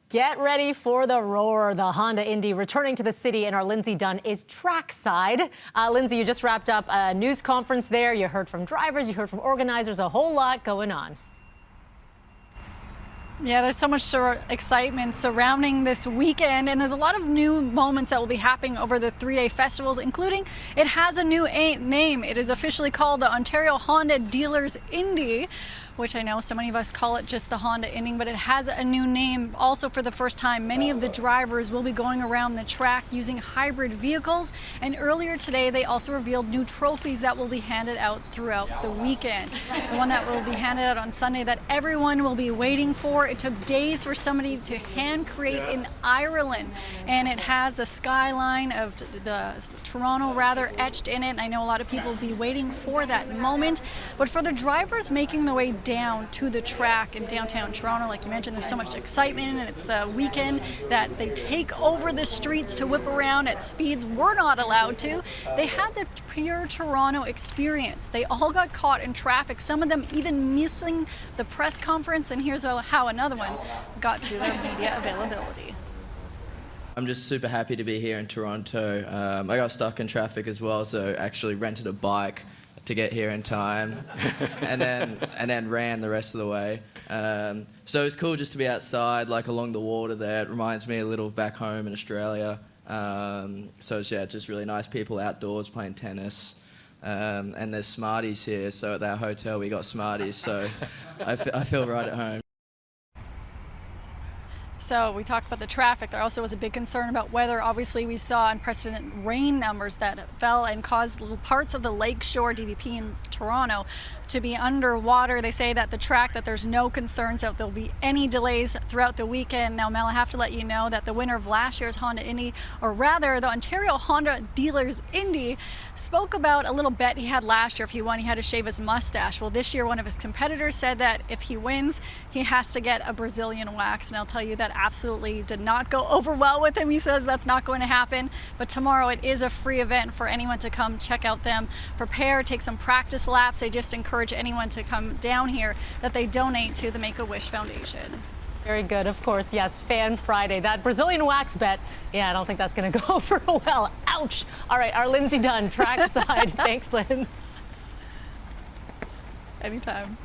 Get ready for the roar. The Honda Indy returning to the city, and our Lindsay Dunn is trackside. Lindsay, you just wrapped up a news conference there. You heard from drivers, you heard from organizers, a whole lot going on. Yeah, there's so much excitement surrounding this weekend, and there's a lot of new moments that will be happening over the three-day festivals, including it has a new name. It is officially called the Ontario Honda Dealers Indy, which I know so many of us call it just the Honda Indy, but it has a new name. Also, for the first time, many of the drivers will be going around the track using hybrid vehicles, and earlier today they also revealed new trophies that will be handed out throughout the weekend. The one that will be handed out on Sunday that everyone will be waiting for. It took days for somebody to hand create in Ireland, and it has the skyline of the Toronto etched in it. I know a lot of people will be waiting for that moment, but for the drivers making the way down to the track in downtown Toronto, like you mentioned, there's so much excitement, and it's the weekend that they take over the streets to whip around at speeds we're not allowed to. They had the pure Toronto experience. They all got caught in traffic, some of them even missing the press conference, and here's how another one got to their media availability. I'm just super happy to be here in Toronto. I got stuck in traffic as well, so actually rented a bike to get here in time, and then ran the rest of the way. So it's cool just to be outside, like along the water there. It reminds me a little of back home in Australia. So it's, yeah, just really nice people outdoors playing tennis. And there's Smarties here, so at that hotel we got Smarties, so I feel right at home. So we talked about the traffic. There also was a big concern about weather. Obviously, we saw unprecedented rain numbers that fell and caused parts of the Lakeshore DVP in Toronto to be underwater. They say that the track, that there's no concerns that there'll be any delays throughout the weekend. Now, Mel, I have to let you know that the winner of last year's Honda Indy, or rather the Ontario Honda Dealers Indy, spoke about a little bet he had last year. If he won, he had to shave his mustache. Well, this year, one of his competitors said that if he wins, he has to get a Brazilian wax. And I'll tell you that absolutely did not go over well with him. He says that's not going to happen. But tomorrow it is a free event for anyone to come check out them, prepare, take some practice laps. They just encourage anyone to come down here that they donate to the Make-A-Wish Foundation. Very good, of course. Yes, Fan Friday. That Brazilian wax bet, yeah, I don't think that's going to go over well. Ouch. All right, our Lindsay Dunn, trackside. Thanks, Linz. Anytime.